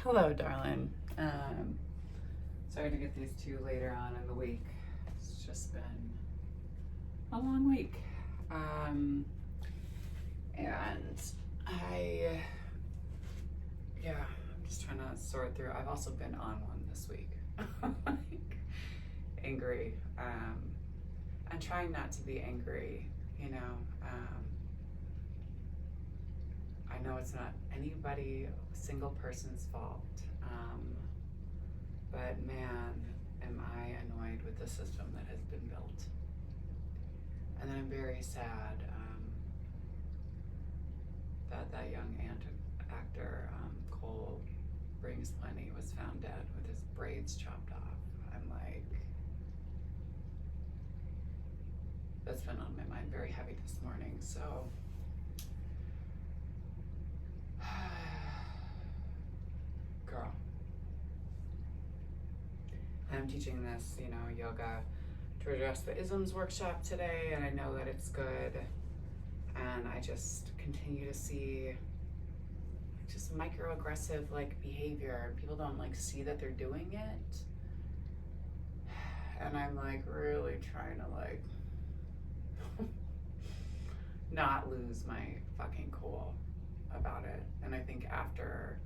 Hello, darling. Sorry to get these to you later on in the week. It's just been a long week. And I'm just trying to sort through. I've also been on one this week. Like, angry. I'm trying not to be angry, you know. I know it's not anybody, single person's fault, but man, am I annoyed with the system that has been built. And then I'm very sad that young actor, Cole Brings Plenty, was found dead with his braids chopped off. I'm like, that's been on my mind very heavy this morning, so. Girl. I'm teaching this, yoga to address the isms workshop today, and I know that it's good. And I just continue to see just microaggressive behavior. People don't see that they're doing it. And I'm really trying to not lose my fucking cool about it. And I think after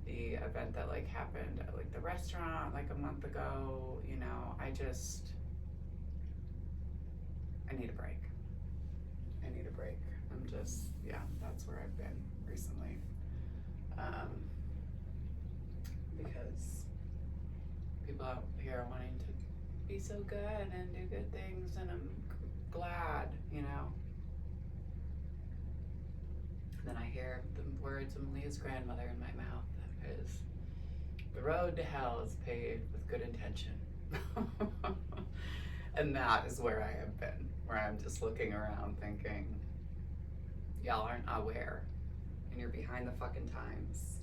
the event that happened at the restaurant a month ago, I need a break. I'm just, that's where I've been recently. Because people out here are wanting to be so good and do good things, and I'm glad, And then I hear the words of Leah's grandmother in my mouth, that is, the road to hell is paved with good intention. And that is where I have been, where I'm just looking around thinking, y'all aren't aware, and you're behind the fucking times.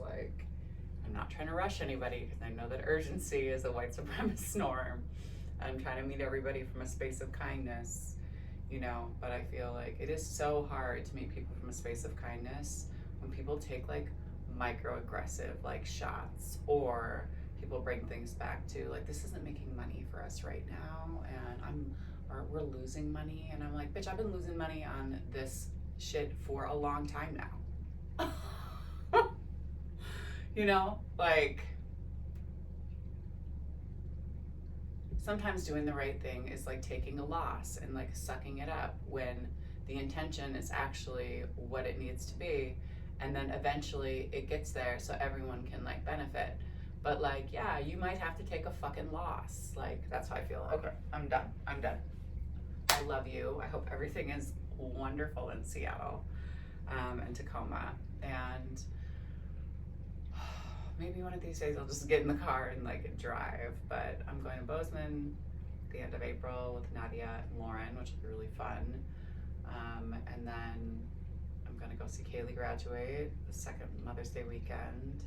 I'm not trying to rush anybody, because I know that urgency is a white supremacist norm. I'm trying to meet everybody from a space of kindness, but I feel it is so hard to meet people from a space of kindness when people take microaggressive shots, or people bring things back to this isn't making money for us right now, and we're losing money, and I'm bitch, I've been losing money on this shit for a long time now. Sometimes doing the right thing is taking a loss and sucking it up when the intention is actually what it needs to be, and then eventually it gets there so everyone can benefit. But you might have to take a fucking loss. That's how I feel. Okay, I'm done. I love you. I hope everything is wonderful in Seattle and Tacoma, and maybe one of these days I'll just get in the car and drive. But I'm going to Bozeman the end of April with Nadia and Lauren, which will be really fun. And then I'm going to go see Kaylee graduate the second Mother's Day weekend.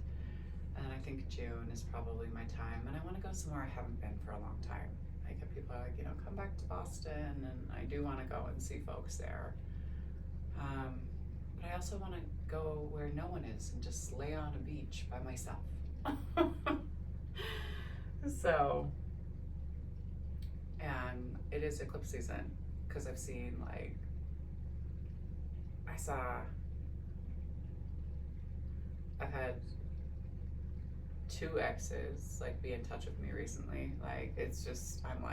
And I think June is probably my time. And I want to go somewhere I haven't been for a long time. People are come back to Boston, and I do want to go and see folks there. But I also want to go where no one is and just lay on a beach by myself. So, and it is eclipse season, because I've seen I've had 2 exes be in touch with me recently. It's just, I'm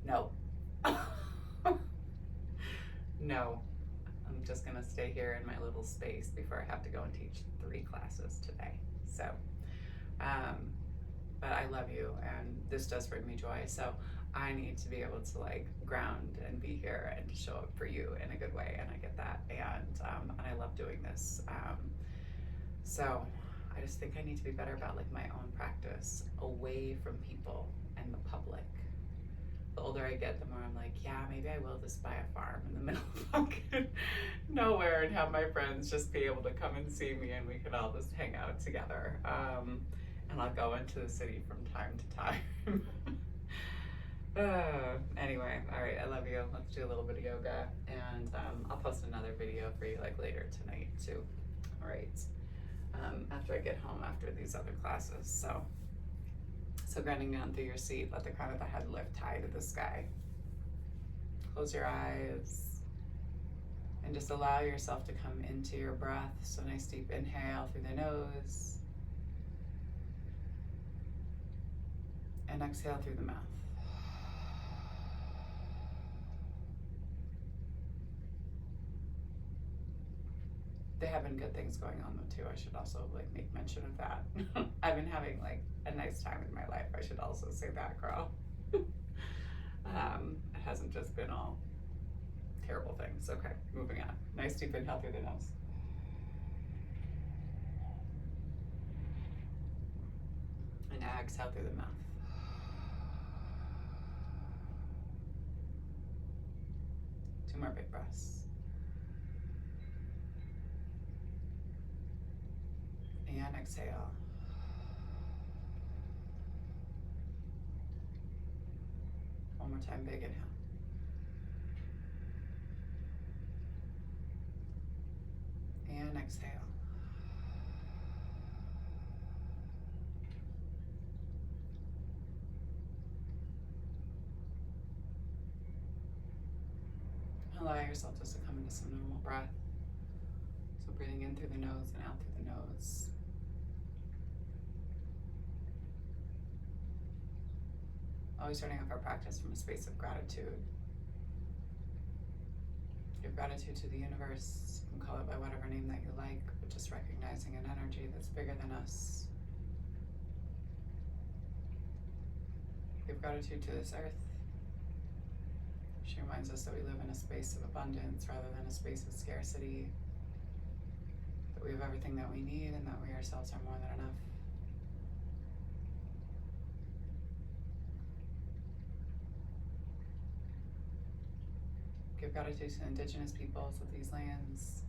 no. No, I'm just gonna stay here in my little space before I have to go and teach 3 classes today. So, but I love you, and this does bring me joy. So I need to be able to ground and be here and to show up for you in a good way, and I get that. And I love doing this. So I just think I need to be better about my own practice away from people and the public. The older I get, the more I'm yeah, maybe I will just buy a farm in the middle of fucking nowhere and have my friends just be able to come and see me, and we could all just hang out together. And I'll go into the city from time to time. Anyway, all right, I love you. Let's do a little bit of yoga, and I'll post another video for you like later tonight too. All right. after I get home after these other classes. So grinding down through your seat, let the crown of the head lift high to the sky. Close your eyes and just allow yourself to come into your breath. So nice deep inhale through the nose and exhale through the mouth. They have been good things going on though too. I should also make mention of that. I've been having a nice time in my life. I should also say that, girl. It hasn't just been all terrible things. Okay, moving on. Nice deep inhale through the nose. And exhale through the mouth. Two more big breaths. And exhale. One more time, big inhale. And exhale. Allow yourself just to come into some normal breath. So breathing in through the nose and out through the nose. Always starting off our practice from a space of gratitude. Give gratitude to the universe. You can call it by whatever name that you like, but just recognizing an energy that's bigger than us. Give gratitude to this earth. She reminds us that we live in a space of abundance rather than a space of scarcity. That we have everything that we need and that we ourselves are more than enough. Give gratitude to the indigenous peoples of these lands.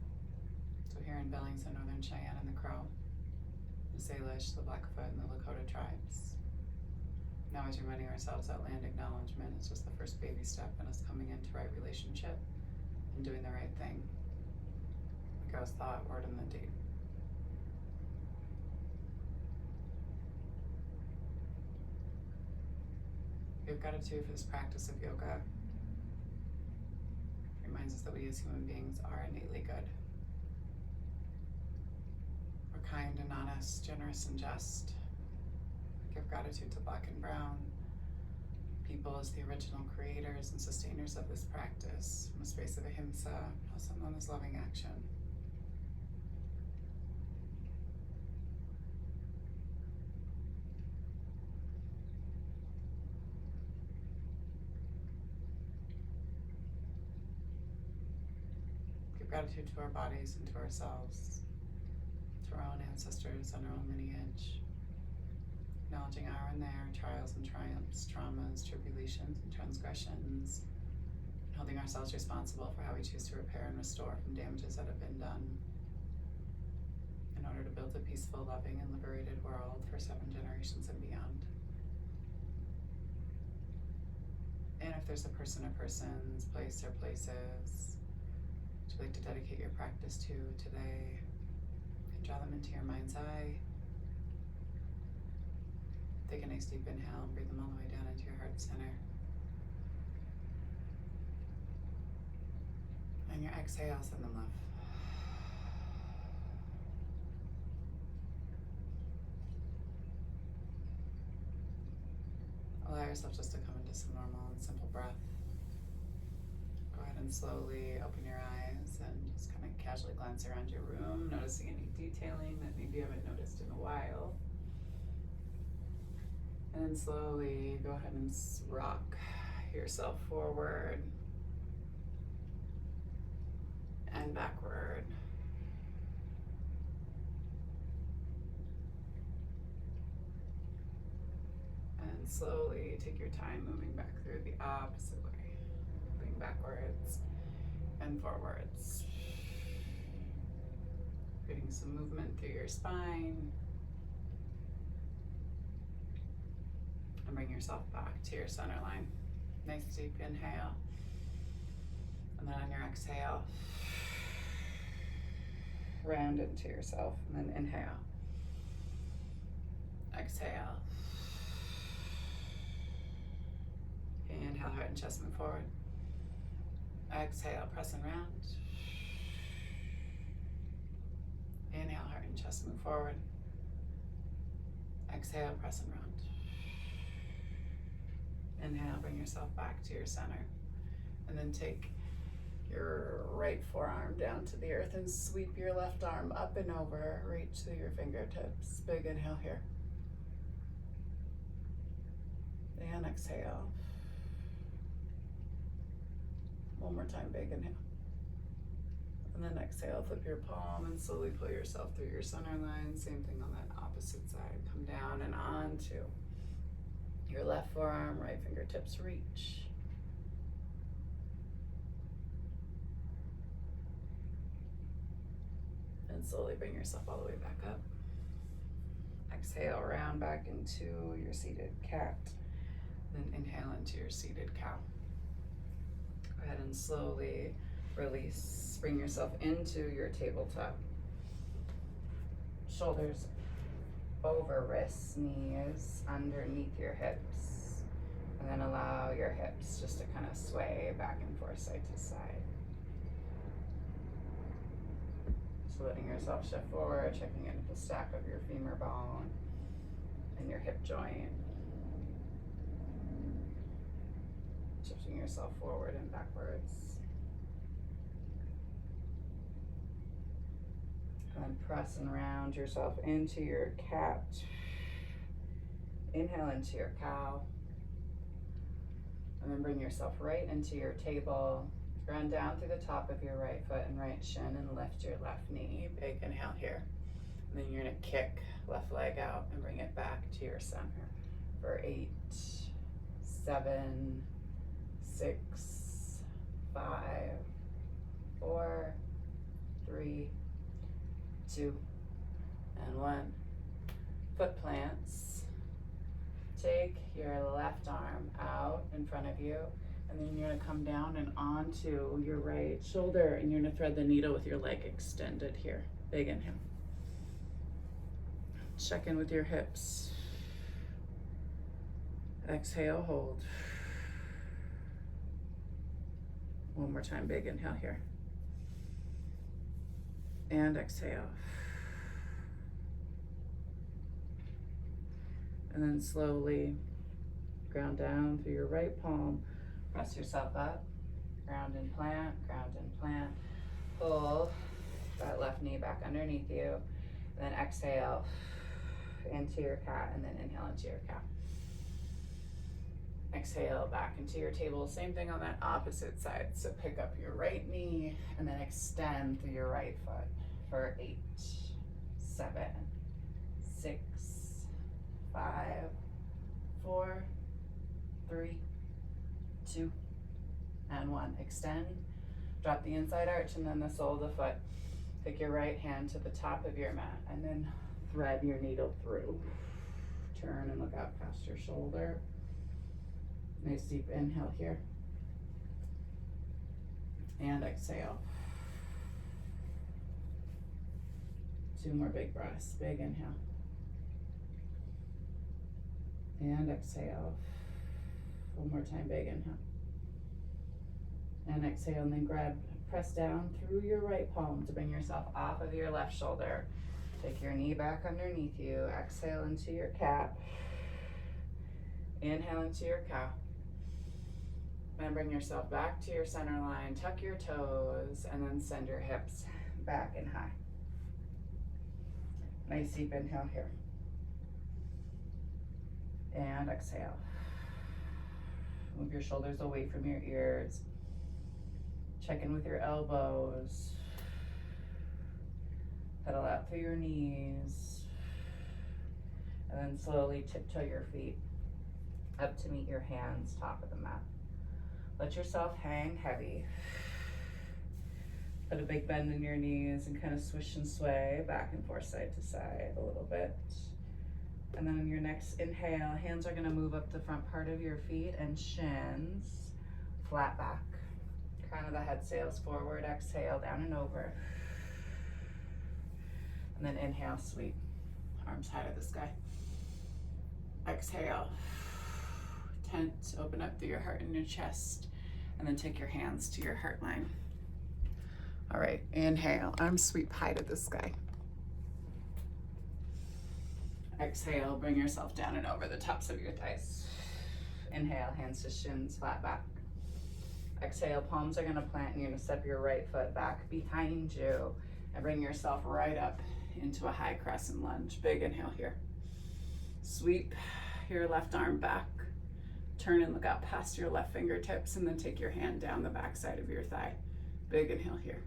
So here in Billings, the Northern Cheyenne and the Crow, the Salish, the Blackfoot, and the Lakota tribes. Now as you're reminding ourselves that land acknowledgement is just the first baby step in us coming into right relationship and doing the right thing. Like I was thought, word, and the deed. Give gratitude for this practice of yoga. Reminds us that we as human beings are innately good. We're kind and honest, generous and just. Give gratitude to Black and Brown people as the original creators and sustainers of this practice from a space of ahimsa, also known as loving action. Give gratitude to our bodies and to ourselves, to our own ancestors and our own lineage. Acknowledging our and their trials and triumphs, traumas, tribulations, and transgressions, and holding ourselves responsible for how we choose to repair and restore from damages that have been done in order to build a peaceful, loving, and liberated world for 7 generations and beyond. And if there's a person or persons, place or places that you'd like to dedicate your practice to today, you can draw them into your mind's eye. Take a nice deep inhale and breathe them all the way down into your heart center. And your exhale, send them love. Allow yourself just to come into some normal and simple breath. Go ahead and slowly open your eyes and just kind of casually glance around your room, noticing any detailing that maybe you haven't noticed in a while. And then slowly go ahead and rock yourself forward and backward. And slowly take your time moving back through the opposite way, moving backwards and forwards. Creating some movement through your spine. And bring yourself back to your center line. Nice deep inhale. And then on your exhale, round into yourself. And then inhale. Exhale. Inhale, heart and chest move forward. Exhale, press and round. Inhale, heart and chest move forward. Exhale, press and round. Inhale, bring yourself back to your center. And then take your right forearm down to the earth and sweep your left arm up and over. Reach through your fingertips. Big inhale here. And exhale. One more time, big inhale. And then exhale, flip your palm and slowly pull yourself through your center line. Same thing on that opposite side. Come down and on to your left forearm, right fingertips reach. And slowly bring yourself all the way back up. Exhale, round back into your seated cat. Then inhale into your seated cow. Go ahead and slowly release. Bring yourself into your tabletop. Shoulders over wrists, knees underneath your hips. And then allow your hips just to kind of sway back and forth, side to side. So letting yourself shift forward, checking in with the stack of your femur bone and your hip joint. Shifting yourself forward and backwards. And then press and round yourself into your cat. Inhale into your cow. And then bring yourself right into your table. Ground down through the top of your right foot and right shin and lift your left knee. Big inhale here. And then you're gonna kick left leg out and bring it back to your center for 8, 7, 6, 5, 4, 3, 2, and 1. Foot plants. Take your left arm out in front of you. And then you're gonna come down and onto your right shoulder and you're gonna thread the needle with your leg extended here. Big inhale. Check in with your hips. Exhale, hold. One more time, big inhale here. And exhale. And then slowly ground down through your right palm. Press yourself up, ground and plant, pull that left knee back underneath you, then exhale into your cat, and then inhale into your cow. Exhale back into your table, same thing on that opposite side. So pick up your right knee and then extend through your right foot for 8, 7, 6, 5, 4, 3, 2, and 1. Extend, drop the inside arch and then the sole of the foot. Take your right hand to the top of your mat and then thread your needle through. Turn and look out past your shoulder. Nice deep inhale here. And exhale. 2 more big breaths. Big inhale. And exhale. One more time, big inhale. And exhale, and then press down through your right palm to bring yourself off of your left shoulder. Take your knee back underneath you. Exhale into your cat. Inhale into your cow. And bring yourself back to your center line. Tuck your toes and then send your hips back and high. Nice deep inhale here. And exhale. Move your shoulders away from your ears. Check in with your elbows. Pedal out through your knees. And then slowly tiptoe your feet up to meet your hands top of the mat. Let yourself hang heavy. Put a big bend in your knees and kind of swish and sway back and forth, side to side a little bit. And then on your next inhale, hands are going to move up the front part of your feet and shins flat back. Crown of the head sails forward. Exhale, down and over. And then inhale, sweep. Arms high to the sky. Exhale. Tent, open up through your heart and your chest, and then take your hands to your heart line. All right, inhale, arms sweep high to the sky. Exhale, bring yourself down and over the tops of your thighs. Inhale, hands to shins, flat back. Exhale, palms are gonna plant and you're gonna step your right foot back behind you and bring yourself right up into a high crescent lunge. Big inhale here. Sweep your left arm back. Turn and look out past your left fingertips and then take your hand down the back side of your thigh. Big inhale here.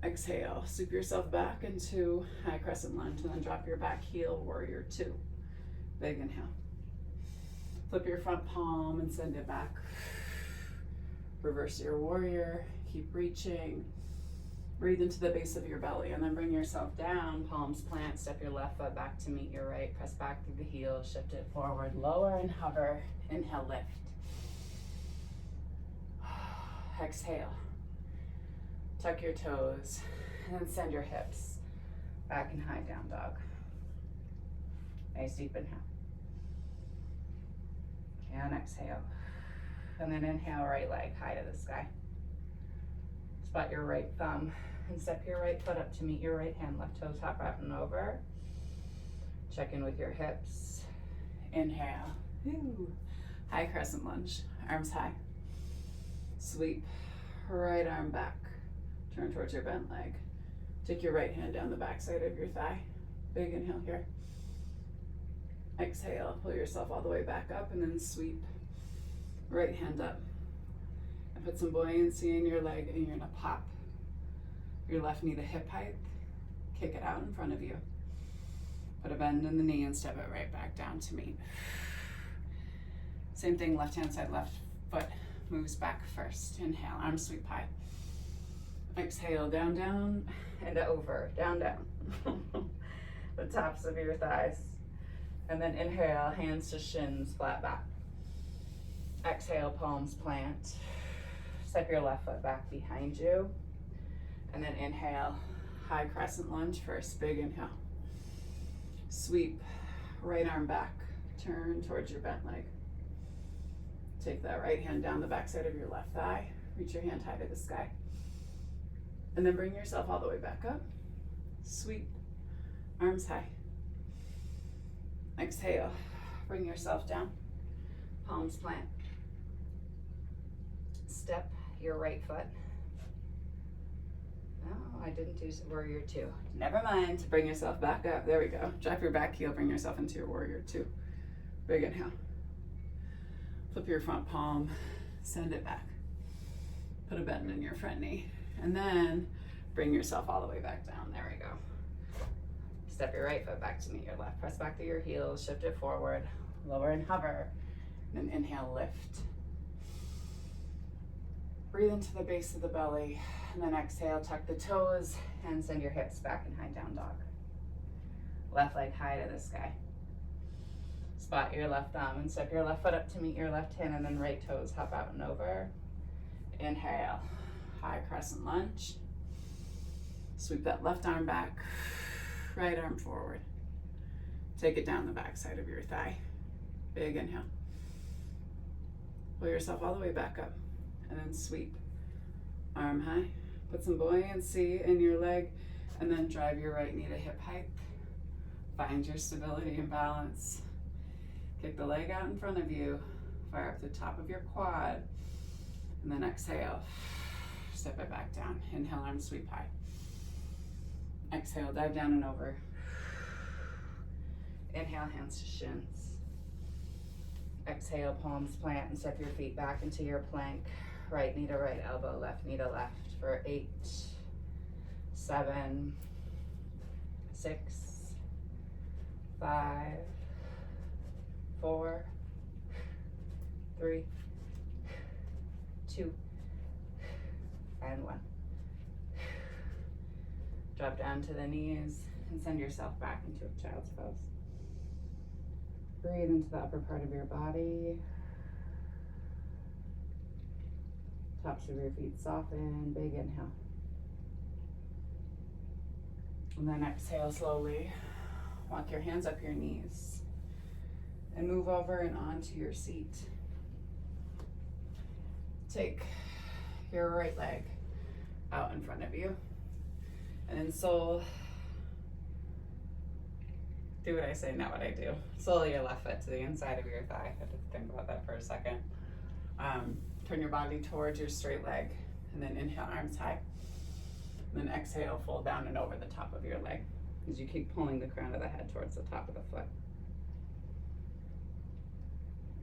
Exhale, sweep yourself back into high crescent lunge and then drop your back heel, warrior two. Big inhale. Flip your front palm and send it back. Reverse your warrior, keep reaching. Breathe into the base of your belly and then bring yourself down, palms plant, step your left foot back to meet your right, press back through the heels, shift it forward, lower and hover, inhale, lift. Exhale, tuck your toes and then send your hips back in high down dog. Nice deep inhale. And exhale. And then inhale, right leg high to the sky. Spot your right thumb and step your right foot up to meet your right hand. Left toes hop out and over. Check in with your hips. Inhale. Woo. High crescent lunge. Arms high. Sweep. Right arm back. Turn towards your bent leg. Take your right hand down the back side of your thigh. Big inhale here. Exhale. Pull yourself all the way back up and then sweep. Right hand up. And put some buoyancy in your leg and you're gonna pop your left knee to hip height. Kick it out in front of you. Put a bend in the knee and step it right back down to meet. Same thing, left hand side, left foot moves back first. Inhale, arms sweep high. Exhale, down, down, and over, down, down. The tops of your thighs. And then inhale, hands to shins, flat back. Exhale, palms plant. Step your left foot back behind you. And then inhale, high crescent lunge first, big inhale. Sweep, right arm back, turn towards your bent leg. Take that right hand down the backside of your left thigh, reach your hand high to the sky. And then bring yourself all the way back up. Sweep, arms high. Exhale, bring yourself down, palms plant. Step your right foot. Oh, I didn't do warrior two. Never mind, bring yourself back up. There we go. Drop your back heel, bring yourself into your warrior two. Big inhale. Flip your front palm, send it back. Put a bend in your front knee. And then bring yourself all the way back down. There we go. Step your right foot back to meet your left. Press back through your heels, shift it forward, lower and hover. And then inhale, lift. Breathe into the base of the belly. And then exhale, tuck the toes and send your hips back in high down dog. Left leg high to the sky. Spot your left thumb and step your left foot up to meet your left hand and then right toes hop out and over. Inhale, high crescent lunge. Sweep that left arm back, right arm forward. Take it down the back side of your thigh. Big inhale. Pull yourself all the way back up and then sweep. Arm high. Put some buoyancy in your leg and then drive your right knee to hip height. Find your stability and balance. Kick the leg out in front of you. Fire up the top of your quad. And then exhale. Step it back down. Inhale, arms sweep high. Exhale, dive down and over. Inhale, hands to shins. Exhale, palms plant and step your feet back into your plank. Right knee to right elbow, left knee to left for 8, 7, 6, 5, 4, 3, 2, and 1. Drop down to the knees and send yourself back into a child's pose. Breathe into the upper part of your body. Tops of your feet soften, big inhale. And then exhale slowly. Walk your hands up your knees. And move over and onto your seat. Take your right leg out in front of you. And then do what I say, not what I do. Sole your left foot to the inside of your thigh. I had to think about that for a second. Turn your body towards your straight leg. And then inhale, arms high. And then exhale, fold down and over the top of your leg as you keep pulling the crown of the head towards the top of the foot.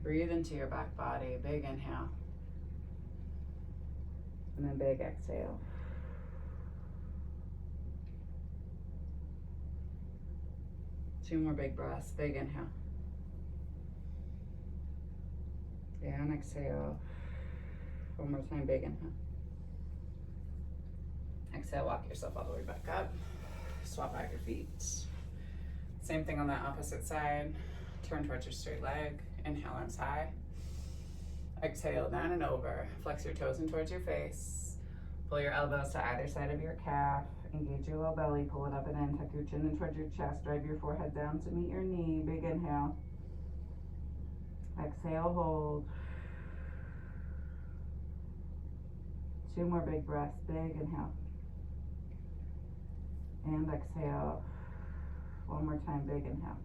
Breathe into your back body. Big inhale. And then big exhale. Two more big breaths. Big inhale. And exhale. One more time, big inhale. Exhale, walk yourself all the way back up. Swap out your feet. Same thing on the opposite side. Turn towards your straight leg. Inhale, arms high. Exhale, down and over. Flex your toes in towards your face. Pull your elbows to either side of your calf. Engage your low belly. Pull it up and in. Tuck your chin in towards your chest. Drive your forehead down to meet your knee. Big inhale. Exhale, hold. Two more big breaths. Big inhale. And exhale. One more time, big inhale.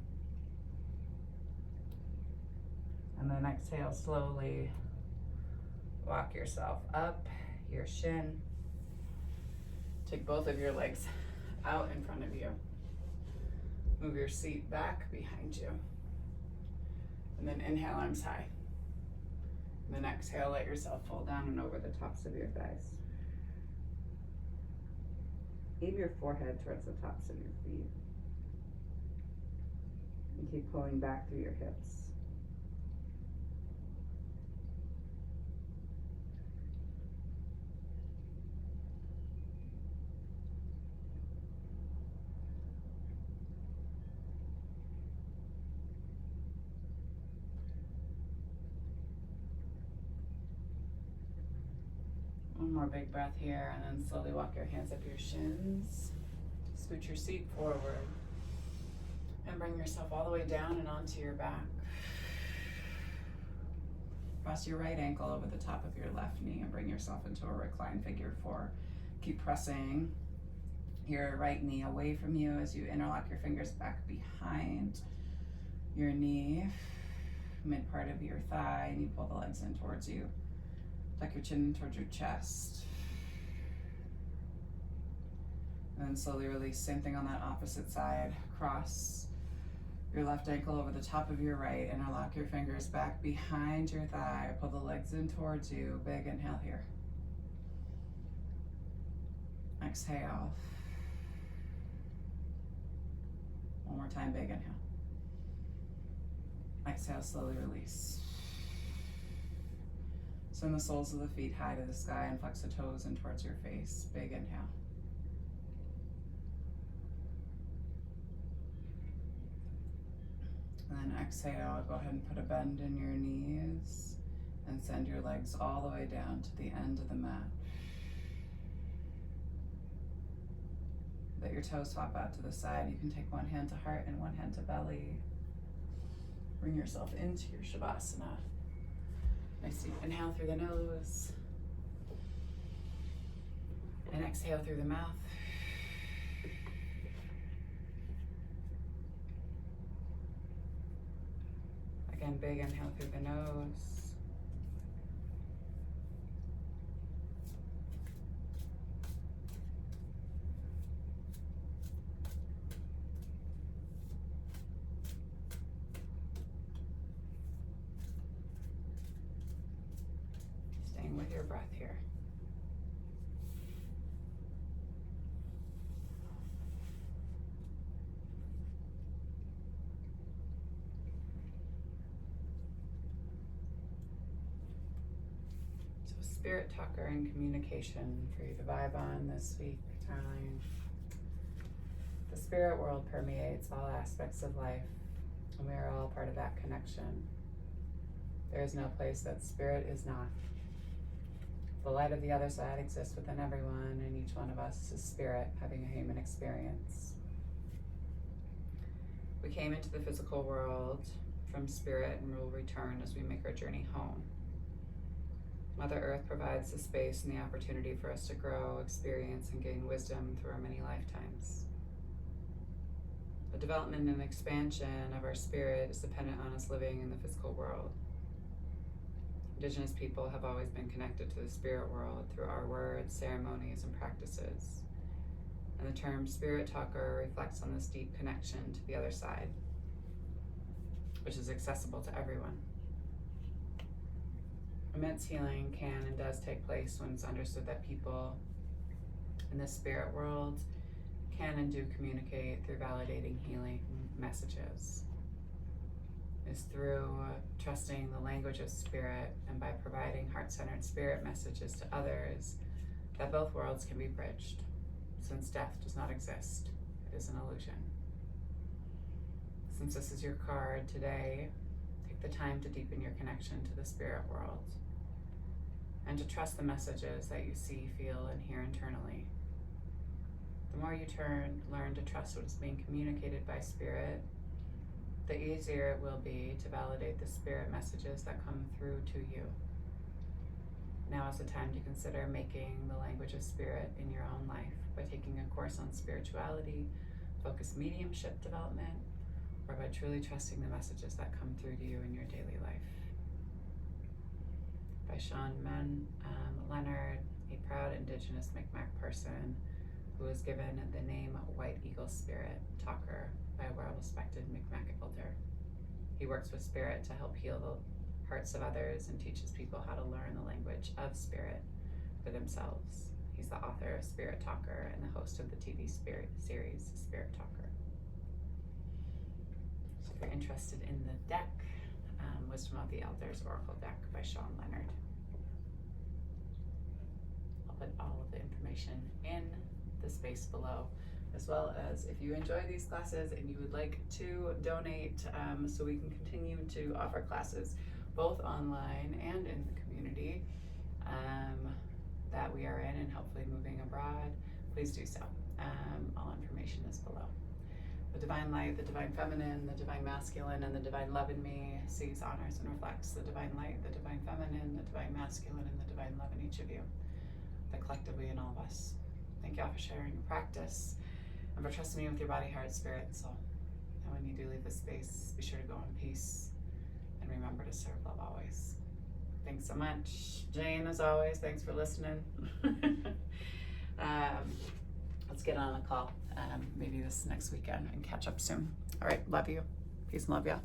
And then exhale, slowly walk yourself up your shin. Take both of your legs out in front of you. Move your seat back behind you. And then inhale, arms high. And then exhale, let yourself fall down and over the tops of your thighs. Aim your forehead towards the tops of your feet. And keep pulling back through your hips. One more big breath here, and then slowly walk your hands up your shins. Scoot your seat forward. And bring yourself all the way down and onto your back. Cross your right ankle over the top of your left knee and bring yourself into a reclined figure four. Keep pressing your right knee away from you as you interlock your fingers back behind your knee, mid part of your thigh, and you pull the legs in towards you. Tuck your chin towards your chest. And then slowly release. Same thing on that opposite side. Cross your left ankle over the top of your right. Interlock your fingers back behind your thigh. Pull the legs in towards you. Big inhale here. Exhale. One more time, big inhale. Exhale, slowly release. Send the soles of the feet high to the sky and flex the toes in towards your face. Big inhale. And then exhale, go ahead and put a bend in your knees and send your legs all the way down to the end of the mat. Let your toes swap out to the side. You can take one hand to heart and one hand to belly. Bring yourself into your Shavasana. Nice deep inhale through the nose. And exhale through the mouth. Again, big inhale through the nose. Staying with your breath here. Spirit talker and communication for you to vibe on this week time. The spirit world permeates all aspects of life, and we are all part of that connection. There is no place that spirit is not. The light of the other side exists within everyone, and each one of us is spirit having a human experience. We came into the physical world from spirit and will return as we make our journey home. Mother Earth provides the space and the opportunity for us to grow, experience, and gain wisdom through our many lifetimes. The development and expansion of our spirit is dependent on us living in the physical world. Indigenous people have always been connected to the spirit world through our words, ceremonies, and practices. And the term spirit talker reflects on this deep connection to the other side, which is accessible to everyone. Immense healing can and does take place when it's understood that people in the spirit world can and do communicate through validating healing messages. Is through trusting the language of spirit and by providing heart-centered spirit messages to others that both worlds can be bridged, since death does not exist. It is an illusion. Since this is your card today, take the time to deepen your connection to the spirit world and to trust the messages that you see, feel, and hear internally. The more you learn to trust what is being communicated by spirit, the easier it will be to validate the spirit messages that come through to you. Now is the time to consider making the language of spirit in your own life by taking a course on spirituality, focused mediumship development, or by truly trusting the messages that come through to you in your daily life. By Shawn, Leonard, a proud Indigenous Mi'kmaq person who was given the name White Eagle Spirit Talker by a well-respected Mi'kmaq elder. He works with spirit to help heal the hearts of others and teaches people how to learn the language of spirit for themselves. He's the author of Spirit Talker and the host of the TV series Spirit Talker. So if you're interested in the deck, Wisdom of the Elders Oracle deck by Shawn Leonard. I'll put all of the information in the space below, as well as if you enjoy these classes and you would like to donate so we can continue to offer classes both online and in the community that we are in and hopefully moving abroad, please do so. All information is below. The divine light, the divine feminine, the divine masculine, and the divine love in me sees, honors, and reflects the divine light, the divine feminine, the divine masculine, and the divine love in each of you, the collectively in all of us. Thank y'all for sharing your practice and for trusting me with your body, heart, spirit, and soul. And when you do leave this space, be sure to go in peace and remember to serve love always. Thanks so much. Jane, as always, thanks for listening. Let's get on a call maybe this next weekend and catch up soon. All right, love you. Peace and love y'all.